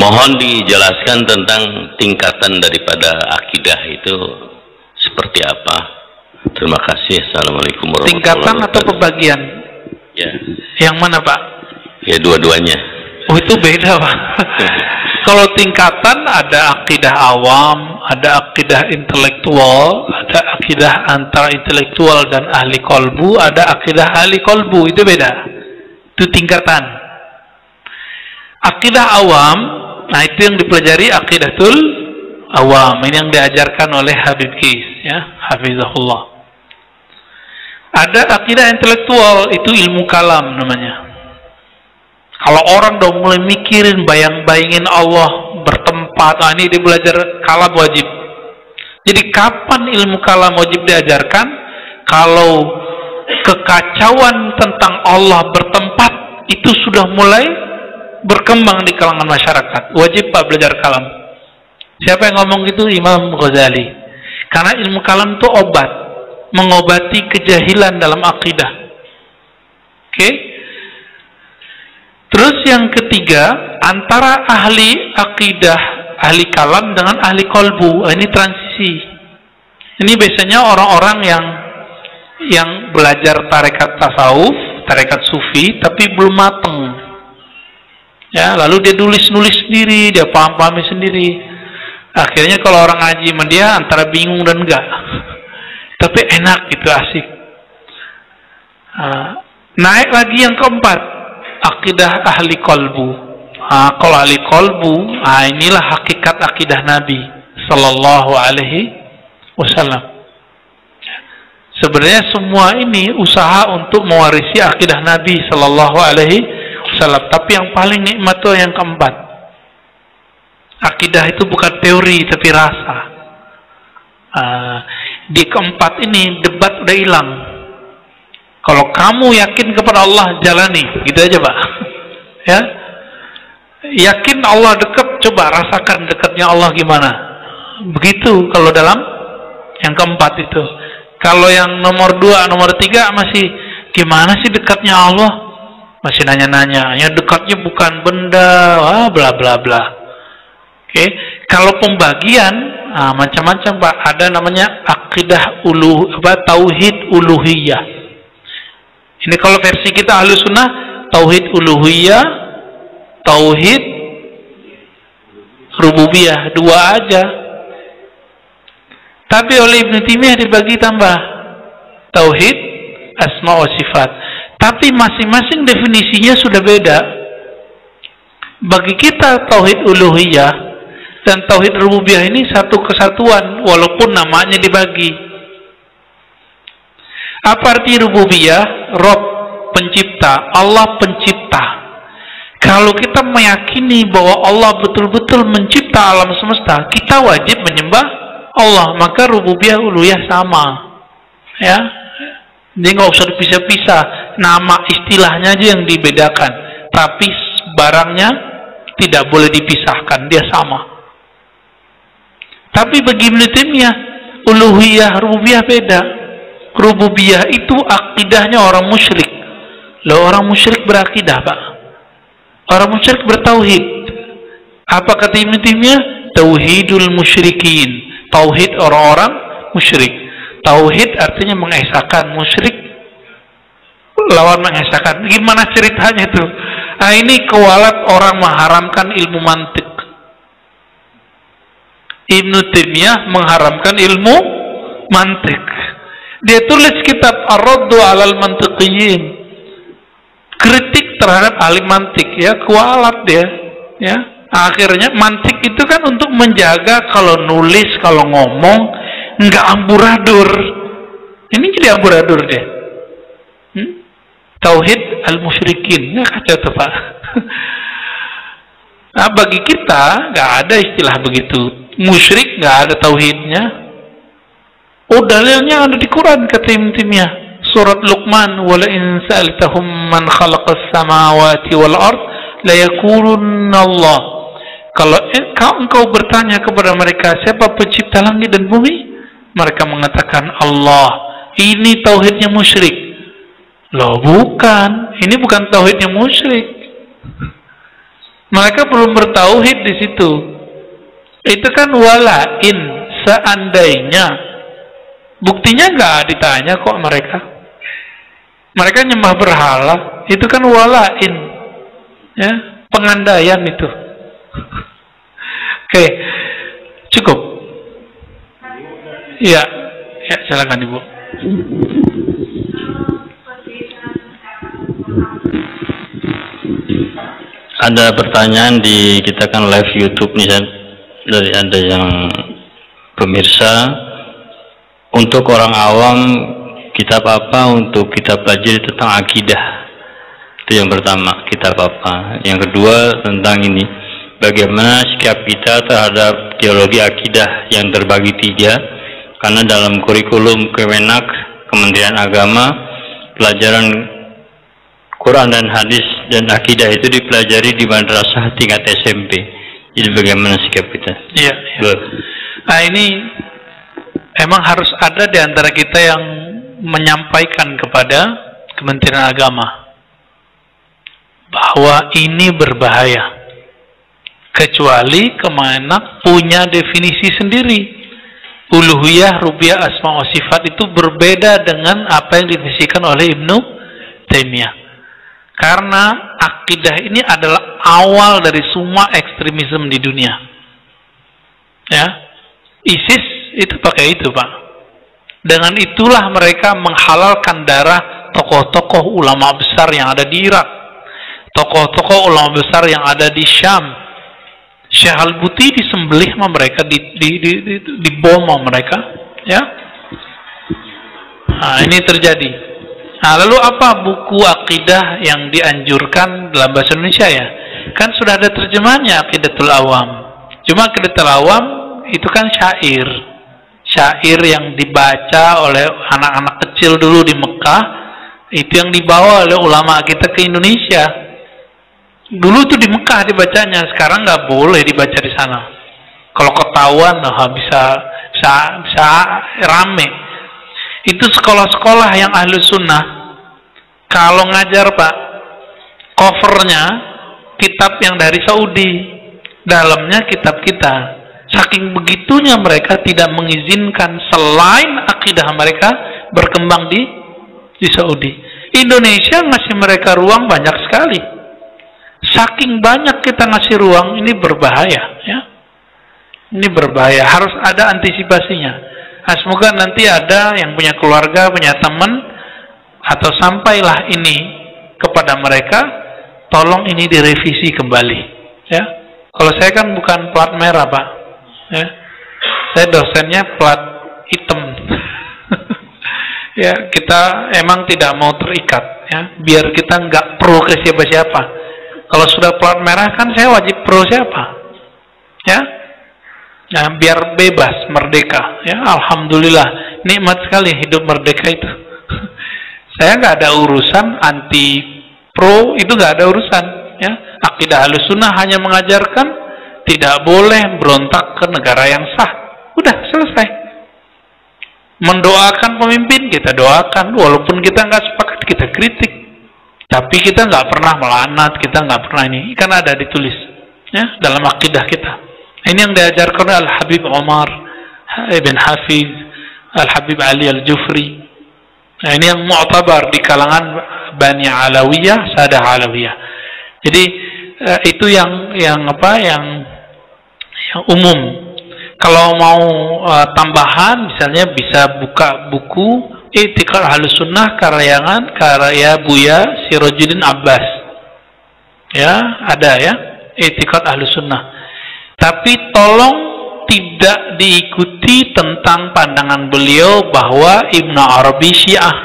Mohon dijelaskan tentang tingkatan daripada akidah itu seperti apa. Terima kasih. Assalamualaikum warahmatullahi wabarakatuh. Tingkatan atau pembagian? Ya. Yang mana Pak? Ya dua-duanya. Oh itu beda Pak. Kalau tingkatan ada akidah awam, ada akidah intelektual, ada akidah antara intelektual dan ahli kolbu, ada akidah ahli kolbu, itu beda. Itu tingkatan. Akidah awam, nah itu yang dipelajari akidatul awam. Ini yang diajarkan oleh Habib Qis, ya, hafizahullah. Ada akidah intelektual, itu ilmu kalam namanya. Kalau orang udah mulai mikirin, bayang-bayangin Allah bertempat, nah ini dia belajar kalam wajib. Jadi kapan ilmu kalam wajib diajarkan? Kalau kekacauan tentang Allah bertempat itu sudah mulai berkembang di kalangan masyarakat. Wajib Pak belajar kalam. Siapa yang ngomong gitu? Imam Ghazali. Karena ilmu kalam itu obat, mengobati kejahilan dalam akidah. Oke? Terus yang ketiga, antara ahli akidah, ahli kalam dengan ahli kolbu. Ini transisi. Ini biasanya orang-orang yang belajar tarekat tasawuf, tarekat sufi, tapi belum mateng. Ya, lalu dia nulis-nulis sendiri, dia paham-pahami sendiri. Akhirnya kalau orang ngaji sama dia antara bingung dan enggak. Tapi enak gitu, asik. Naik lagi yang keempat, akidah ahli kolbu. Kalau ahli kolbu, inilah hakikat akidah Nabi Sallallahu Alaihi Wasallam. Sebenarnya semua ini usaha untuk mewarisi akidah Nabi Sallallahu Alaihi Wasallam. Tapi yang paling nikmat itu yang keempat. Akidah itu bukan teori tapi rasa. Di keempat ini debat udah hilang. Kalau kamu yakin kepada Allah, jalani, gitu aja Pak. Ya, yakin Allah dekat, coba rasakan dekatnya Allah gimana. Begitu kalau dalam yang keempat itu. Kalau yang nomor 2, nomor 3 masih gimana sih dekatnya Allah? Masih nanya-nanya. Yang dekatnya bukan benda, bla bla bla. Oke, kalau pembagian macam-macam Pak. Ada namanya akidah tauhid uluhiyah. Ini kalau versi kita ahlu sunnah, tauhid uluhiyah, tauhid rububiyah, 2 aja. Tapi oleh Ibnu Taimiyah dibagi tambah tauhid asma wa sifat. Tapi masing-masing definisinya sudah beda. Bagi kita tauhid uluhiyah dan tauhid rububiyah ini satu kesatuan walaupun namanya dibagi. Apa arti rububiyah? Rob, pencipta, Allah pencipta. Kalau kita meyakini bahwa Allah betul-betul mencipta alam semesta, kita wajib menyembah Allah. Maka rububiyah uluhiyah sama. Ya, jadi nggak usah dipisah-pisah. Nama istilahnya aja yang dibedakan, tapi barangnya tidak boleh dipisahkan, dia sama. Tapi bagi Ibnu Taimiyah, uluhiyah, rububiyah beda. Rububiyah itu akidahnya orang musyrik. Loh, orang musyrik berakidah Pak. Orang musyrik bertauhid. Apa kata Ibnu Taimiyah? Tauhidul musyrikin. Tauhid orang-orang musyrik. Tauhid artinya mengesahkan, musyrik lawan mengesahkan. Gimana ceritanya itu? Nah, ini kualat orang mengharamkan ilmu mantik. Ibnu Taimiyah mengharamkan ilmu mantik. Dia tulis kitab Ar-Raddu 'alal Mantiqiyyin. Kritik terhadap ahli mantik, ya, kualat dia, ya. Akhirnya mantik itu kan untuk menjaga kalau nulis, kalau ngomong enggak amburadul. Ini jadi amburadul dia. Tauhid al-musyrikin. Nggak kacau tuh Pak. Nah, bagi kita nggak ada istilah begitu. Musyrik nggak ada tauhidnya. Oh, dalilnya ada di Quran kata Ibnu Taimiyah. Surat Luqman, "Wa la in sa'altahum man khalaqas samawati wal ard la yaqulunna Allah." Kalau engkau bertanya kepada mereka, siapa pencipta langit dan bumi? Mereka mengatakan Allah. Ini tauhidnya musyrik. Loh, bukan. Ini bukan tauhidnya musyrik. Mereka belum bertauhid di situ. Itu kan walain, seandainya. Buktinya nggak ditanya kok mereka. Mereka nyembah berhala. Itu kan walain, ya, pengandaian itu. Oke, cukup. Ya, ya, silakan Ibu. Ada pertanyaan di kita kan live YouTube nih, dari ada yang pemirsa, untuk orang awam kitab apa untuk kita pelajari tentang akidah? Itu yang pertama, kitab apa? Yang kedua tentang ini, bagaimana sikap kita terhadap teologi akidah yang terbagi 3? Karena dalam kurikulum Kemenak, Kementerian Agama, pelajaran Quran dan hadis dan akidah itu dipelajari di madrasah tingkat SMP. Jadi bagaimana sikap kita? Iya. Ya. Nah ini emang harus ada di antara kita yang menyampaikan kepada Kementerian Agama bahwa ini berbahaya. Kecuali Kemenak punya definisi sendiri. Uluhiyah, rububiyah, asma wa sifat itu berbeda dengan apa yang didefinisikan oleh Ibnu Taimiyah. Karena akidah ini adalah awal dari semua ekstremisme di dunia. Ya, ISIS itu pakai itu, Pak. Dengan itulah mereka menghalalkan darah tokoh-tokoh ulama besar yang ada di Irak, tokoh-tokoh ulama besar yang ada di Syam. Syekh Al-Buti disembelih sama mereka, dibom sama mereka, ya. Nah, ini terjadi. Nah, lalu apa buku akidah yang dianjurkan dalam bahasa Indonesia ya? Kan sudah ada terjemahannya, Aqidatul Awam. Cuma Aqidatul Awam itu kan syair. Syair yang dibaca oleh anak-anak kecil dulu di Mekah, itu yang dibawa oleh ulama kita ke Indonesia. Dulu tuh di Mekah dibacanya, sekarang nggak boleh dibaca di sana. Kalau ketahuan, bisa rame. Itu sekolah-sekolah yang ahlu sunnah, kalau ngajar Pak, covernya kitab yang dari Saudi, dalamnya kitab kita. Saking begitunya mereka tidak mengizinkan selain akidah mereka berkembang di Saudi. Indonesia ngasih mereka ruang banyak sekali. Saking banyak kita ngasih ruang, ini berbahaya, ya. Ini berbahaya, harus ada antisipasinya. Nah, semoga nanti ada yang punya keluarga, punya teman, atau sampailah ini kepada mereka, tolong ini direvisi kembali, ya. Kalau saya kan bukan plat merah, Pak, ya. Saya dosennya plat hitam. Ya, kita emang tidak mau terikat, ya, biar kita nggak pro ke siapa-siapa. Kalau sudah plat merah kan saya wajib pro siapa, ya. Nah, biar bebas, merdeka, ya. Alhamdulillah, nikmat sekali hidup merdeka itu. Saya nggak ada urusan anti pro, itu nggak ada urusan, ya. Akidah Ahlussunnah hanya mengajarkan tidak boleh berontak ke negara yang sah. Udah selesai. Mendoakan pemimpin kita doakan, walaupun kita nggak sepakat kita kritik. Tapi kita nggak pernah melanat, kita nggak pernah ini. Kan ada ditulis, ya, dalam akidah kita. Ini yang diajarkan oleh Al-Habib Umar Ibn Hafiz, Al-Habib Ali Al-Jufri. Nah, ini yang mu'tabar di kalangan Bani Alawiyah, Sadah Alawiyah. Jadi itu yang umum. Kalau mau tambahan, misalnya bisa buka buku I'tiqad Ahlussunnah karya Buya Sirajuddin Abbas. Ya, ada ya, I'tiqad Ahlussunnah. Tapi tolong tidak diikuti tentang pandangan beliau bahwa Ibnu Arabi Syiah.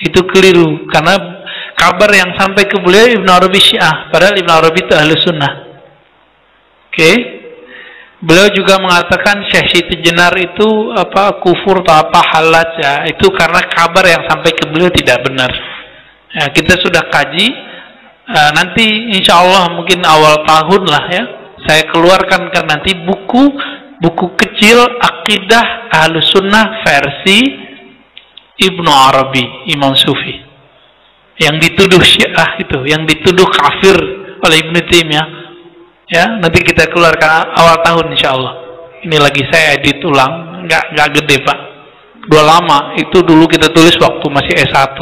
Itu keliru, karena kabar yang sampai ke beliau Ibnu Arabi Syiah, padahal Ibnu Arabi itu Ahlussunnah. Oke. Beliau juga mengatakan Syekh Siti Jenar itu kufur atau halat, ya. Itu karena kabar yang sampai ke beliau tidak benar. Ya, kita sudah kaji. Nanti insya Allah mungkin awal tahun lah, ya. Saya keluarkan kan nanti buku kecil akidah Ahlussunnah versi Ibnu Arabi, Imam Sufi. Yang dituduh Syiah itu, yang dituduh kafir oleh Ibnu Taimiyah. Ya, nanti kita keluarkan awal tahun insya Allah. Ini lagi saya edit ulang, nggak gede Pak. Udah lama, itu dulu kita tulis waktu masih S1.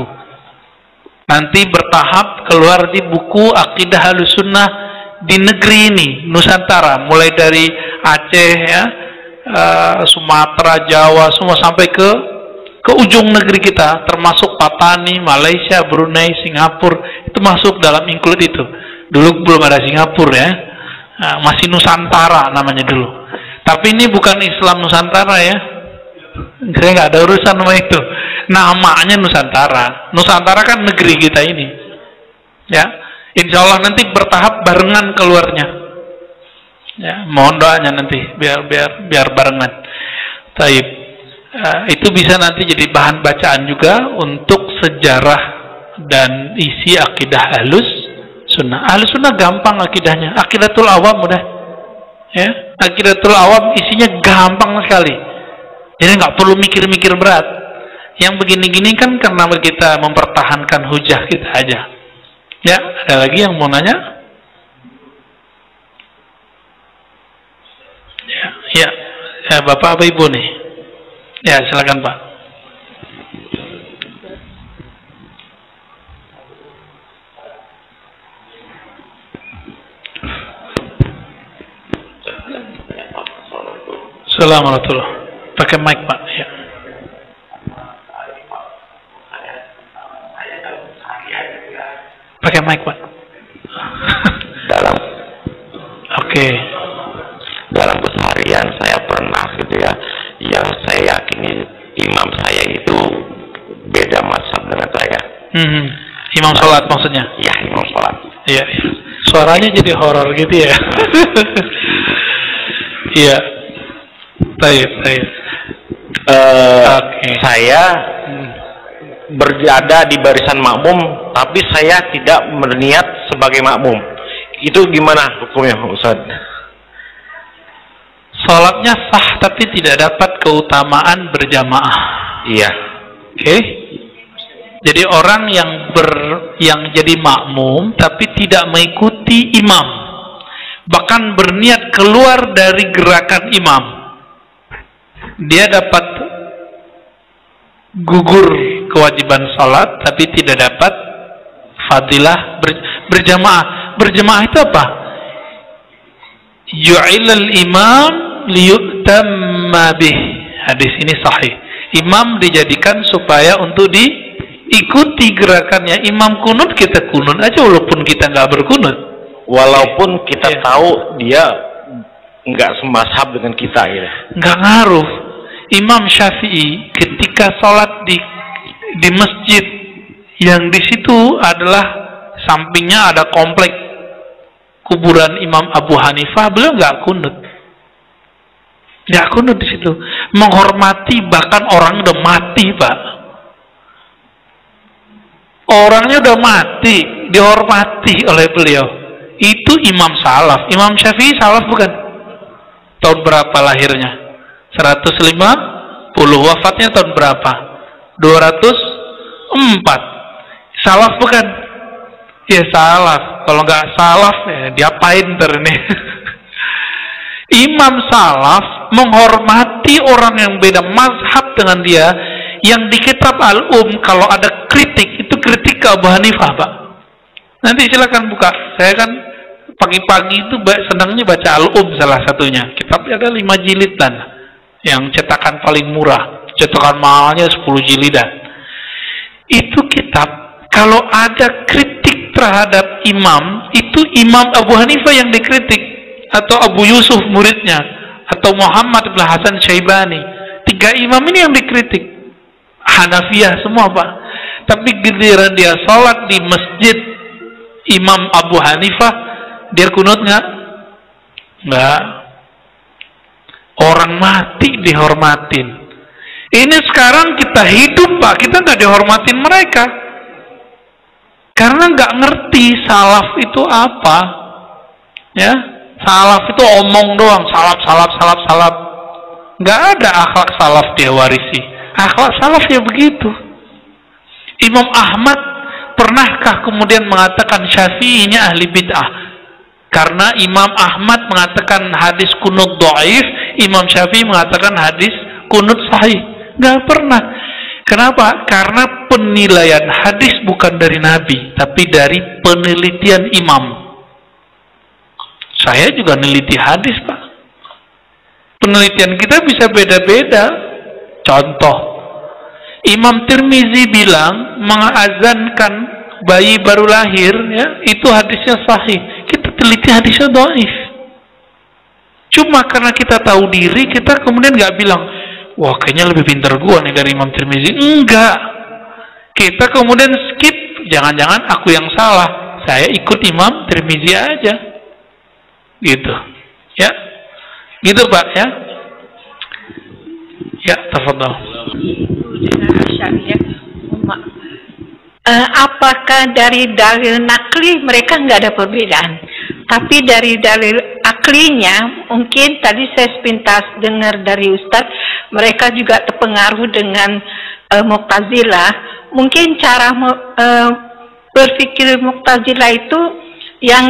Nanti bertahap keluar di buku Aqidah Ahlussunnah di negeri ini, Nusantara, mulai dari Aceh ya, Sumatera, Jawa, semua sampai ke ujung negeri kita, termasuk Patani, Malaysia, Brunei, Singapura, itu masuk dalam include itu. Dulu belum ada Singapura ya, masih Nusantara namanya dulu. Tapi ini bukan Islam Nusantara ya, saya nggak ada urusan sama itu. Namanya Nusantara. Nusantara kan negeri kita ini. Ya, insya Allah nanti bertahap barengan keluarnya. Ya, mohon doanya nanti biar barengan. Taib. Itu bisa nanti jadi bahan bacaan juga untuk sejarah dan isi akidah Ahlus Sunnah. Ahlus Sunnah gampang akidahnya. Aqidatul Awam udah. Ya, Aqidatul Awam isinya gampang sekali. Jadi nggak perlu mikir-mikir berat. Yang begini-gini kan karena kita mempertahankan hujah kita aja. Ya, ada lagi yang mau nanya? Ya, Bapak apa Ibu nih? Ya, silakan Pak. Assalamualaikum. Pakai mic Pak. Ya. Pakai mic Pak. Dalam keseharian saya pernah gitu ya, yang saya yakini imam saya itu beda mazhab dengan saya. Imam sholat maksudnya? Ya, imam sholat. Iya. Suaranya jadi horor gitu ya. Iya. Baik. Saya berada di barisan makmum, tapi saya tidak berniat sebagai makmum. Itu gimana hukumnya, Ustaz? Sholatnya sah tapi tidak dapat keutamaan berjamaah. Iya. Oke. Jadi orang yang jadi makmum tapi tidak mengikuti imam, bahkan berniat keluar dari gerakan imam, dia dapat gugur kewajiban sholat tapi tidak dapat fadilah berjamaah. Berjamaah itu apa? Ju'ilal imam liyutamma bih. Hadis ini sahih. Imam dijadikan supaya untuk diikuti gerakannya. Imam kunut, kita kunut aja walaupun kita nggak berkunut. Walaupun kita tahu dia nggak semazhab dengan kita ya. Nggak ngaruh. Imam Syafi'i ketika sholat di masjid yang di situ adalah sampingnya ada komplek kuburan Imam Abu Hanifah, beliau nggak kunut. Nggak kunut di situ. Menghormati, bahkan orang udah mati, Pak. Orangnya udah mati, dihormati oleh beliau. Itu Imam Salaf. Imam Syafi'i Salaf bukan? Tahun berapa lahirnya? 150. Wafatnya tahun berapa? 204. Salaf bukan? Ya salaf. Kalau nggak salaf ya diapain ntar ini? Imam salaf menghormati orang yang beda mazhab dengan dia. Yang di kitab Al-Um kalau ada kritik, itu kritik ke Abu Hanifah, Pak. Nanti silakan buka. Saya kan pagi-pagi itu senangnya baca Al-Um salah satunya. Kitabnya ada 5 jilidan, yang cetakan paling murah. Cetakan mahalnya 10 jilidan. Itu kitab kalau ada kritik terhadap imam, itu Imam Abu Hanifah yang dikritik, atau Abu Yusuf muridnya, atau Muhammad bin Hasan Syaibani. 3 imam ini yang dikritik. Hanafiyah semua, Pak. Tapi giliran dia sholat di masjid Imam Abu Hanifah, dia kunut nggak? Nggak. Orang mati dihormatin. Ini sekarang kita hidup, Pak, kita nggak dihormatin mereka karena nggak ngerti salaf itu apa. Ya, salaf itu omong doang, salaf. Nggak ada akhlak salaf dia warisi. Akhlak salaf ya begitu. Imam Ahmad pernahkah kemudian mengatakan Syafi'i ini ahli bid'ah? Karena Imam Ahmad mengatakan hadis kunut dhaif, Imam Syafi'i mengatakan hadis kunut sahih. Nggak pernah. Kenapa? Karena penilaian hadis bukan dari Nabi, tapi dari penelitian imam. Saya juga neliti hadis, Pak. Penelitian kita bisa beda-beda. Contoh, Imam Tirmizi bilang mengazankan bayi baru lahir, ya, itu hadisnya sahih. Kita teliti hadisnya dhaif. Cuma karena kita tahu diri, kita kemudian nggak bilang, wah kayaknya lebih pintar gua nih dari Imam Tirmizi. Enggak. Kita kemudian skip, jangan-jangan aku yang salah, saya ikut Imam Tirmizi aja. Gitu. Ya. Gitu Pak, ya. Ya, tafadhol. Apakah dari dalil nakli mereka nggak ada perbedaan? Tapi dari dalil aklinya, mungkin tadi saya sepintas dengar dari Ustadz, mereka juga terpengaruh dengan Mu'tazilah. Mungkin cara berpikir Mu'tazilah itu yang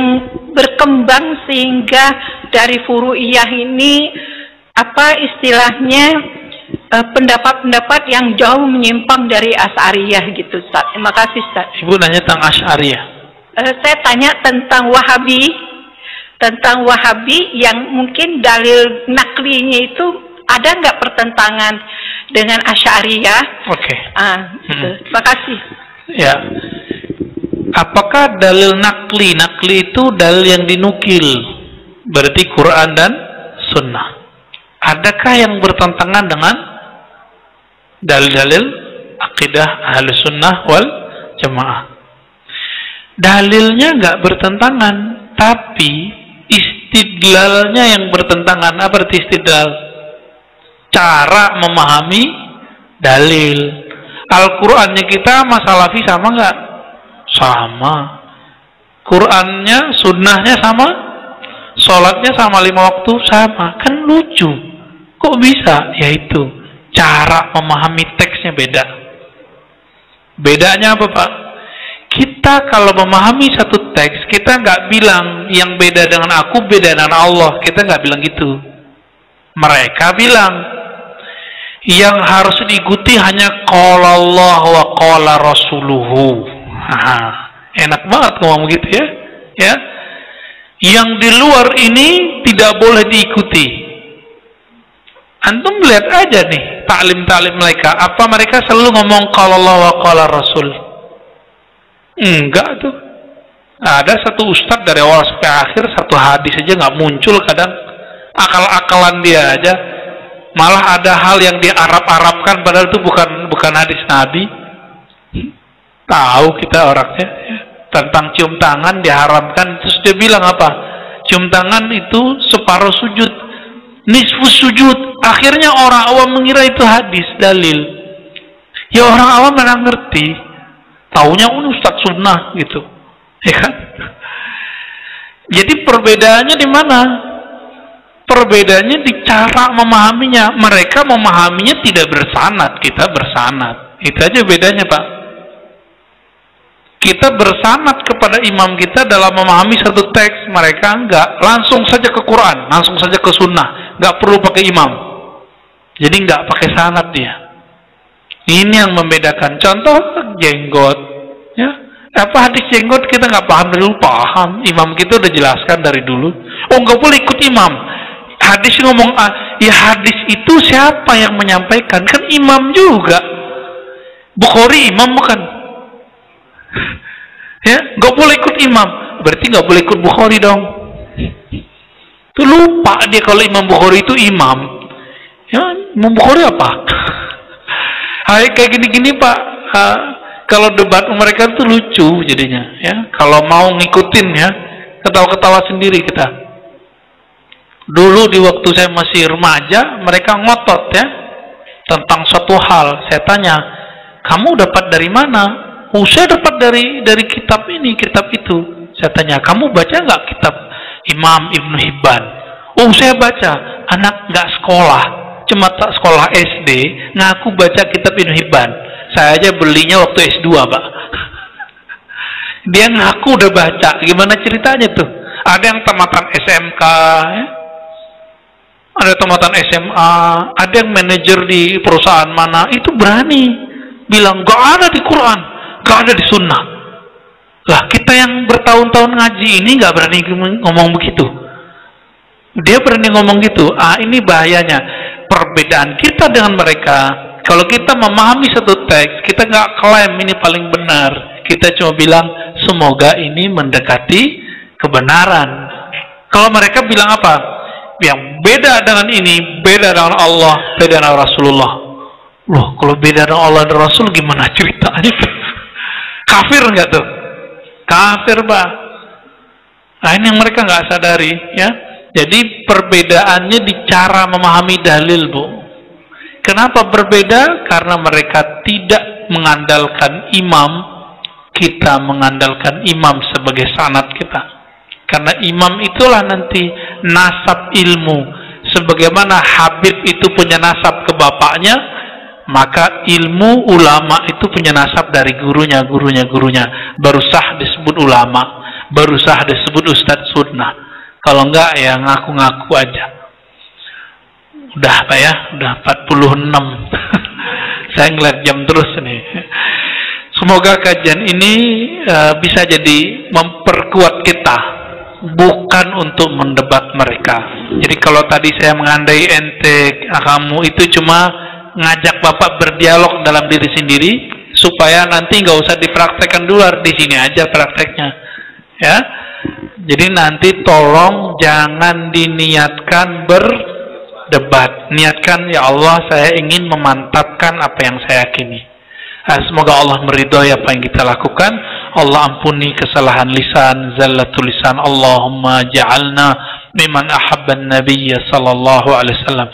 berkembang sehingga dari furu'iyah ini, apa istilahnya, pendapat-pendapat yang jauh menyimpang dari Asy'ariyah gitu, Ustaz. Terima kasih, Ustaz. Ibu nanya tentang Asy'ariyah. Saya tanya tentang Wahabi yang mungkin dalil naklinya itu ada nggak pertentangan dengan Asy'ariyah? Oke. Gitu. Terima kasih. Ya. Apakah dalil nakli? Nakli itu dalil yang dinukil, berarti Quran dan Sunnah. Adakah yang bertentangan dengan dalil-dalil akidah Ahlus Sunnah wal Jamaah? Dalilnya nggak bertentangan, tapi istidlalnya yang bertentangan. Apa arti istidlal? Cara memahami dalil. Al-Qur'annya kita sama Salafi sama nggak? Sama. Qur'annya, sunnahnya sama, sholatnya sama 5 waktu sama. Kan lucu. Kok bisa? Yaitu cara memahami teksnya beda. Bedanya apa, Pak? Kita kalau memahami satu teks, kita nggak bilang yang beda dengan aku beda dengan Allah. Kita nggak bilang gitu. Mereka bilang yang harus diikuti hanya qala Allah wa qala rasuluhu. Enak banget ngomong gitu ya. Ya. Yang di luar ini tidak boleh diikuti. Antum lihat aja nih taklim-taklim mereka, apa mereka selalu ngomong qala Allah wa qala Rasul? Enggak tuh. Ada satu ustadz dari awal sampai akhir satu hadis aja nggak muncul, kadang akal-akalan dia aja. Malah ada hal yang dia Arab-Arabkan padahal itu bukan hadis Nabi. Tahu kita orangnya ya. Tentang cium tangan diharamkan, terus dia bilang apa? Cium tangan itu separuh sujud, nisfu sujud. Akhirnya orang awam mengira itu hadis, dalil. Ya orang awam mana ngerti, taunya Ustaz sunnah gitu, ya kan? Jadi perbedaannya di mana? Perbedaannya di cara memahaminya. Mereka memahaminya tidak bersanad, kita bersanad. Itu aja bedanya, Pak. Kita bersanad kepada imam kita dalam memahami satu teks, mereka enggak. Langsung saja ke Quran, langsung saja ke sunnah, enggak perlu pakai imam. Jadi enggak pakai sanad dia. Ini yang membedakan. Contoh jenggot, ya. Apa hadis jenggot kita enggak paham dulu, paham. Imam kita udah jelaskan dari dulu. Oh, enggak boleh ikut imam. Hadis ngomong, ya hadis itu siapa yang menyampaikan? Kan imam juga. Bukhari imam bukan? Ya, nggak boleh ikut imam, berarti nggak boleh ikut Bukhari dong. Itu lupa dia kalau Imam Bukhari itu imam. Ya, Imam Bukhari apa? Hai kayak gini-gini Pak. Kalau debat mereka itu lucu jadinya. Ya, kalau mau ngikutin ya, ketawa-ketawa sendiri kita. Dulu di waktu saya masih remaja, mereka ngotot ya tentang suatu hal. Saya tanya, kamu dapat dari mana? Oh, saya dapat dari kitab ini, kitab itu. Saya tanya, kamu baca nggak kitab Imam Ibnu Hibban? Oh, saya baca. Anak nggak sekolah, cuma tak sekolah SD, ngaku baca kitab Ibnu Hibban. Saya aja belinya waktu S2, Pak. Dia ngaku udah baca. Gimana ceritanya tuh? Ada yang tamatan SMK, ya. Ada tamatan SMA, ada yang manajer di perusahaan mana, itu berani bilang gak ada di Quran, gak ada di Sunnah. Lah kita yang bertahun-tahun ngaji ini gak berani ngomong begitu. Dia berani ngomong gitu. Ini bahayanya perbedaan kita dengan mereka. Kalau kita memahami satu teks, kita gak klaim ini paling benar. Kita cuma bilang semoga ini mendekati kebenaran. Kalau mereka bilang apa? Yang beda dengan ini, beda dengan Allah, beda dengan Rasulullah. Loh, kalau beda dengan Allah dan Rasul gimana ceritanya? Kafir nggak tuh? Kafir, Pak. Nah, ini yang mereka nggak sadari, ya. Jadi perbedaannya di cara memahami dalil, Bu. Kenapa berbeda? Karena mereka tidak mengandalkan imam, kita mengandalkan imam sebagai sanad kita. Karena imam itulah nanti nasab ilmu. Sebagaimana Habib itu punya nasab ke bapaknya, maka ilmu ulama itu punya nasab dari gurunya. Baru sah disebut ulama, baru sah disebut ustadz sunnah. Kalau enggak ya ngaku-ngaku aja. Udah Pak ya, udah 46. Saya ngeliat jam terus nih. Semoga kajian ini bisa jadi memperkuat kita, bukan untuk mendebat mereka. Jadi kalau tadi saya mengandai ente, kamu itu cuma ngajak Bapak berdialog dalam diri sendiri, supaya nanti nggak usah dipraktekkan di luar, di sini aja prakteknya, ya. Jadi nanti tolong jangan diniatkan berdebat, niatkan ya Allah saya ingin memantapkan apa yang saya yakini. Semoga Allah meridhai apa yang kita lakukan. Allah ampuni kesalahan lisan, zallatul lisan. Allahumma ja'alna mimman ahabban nabiyya sallallahu alaihi wasallam.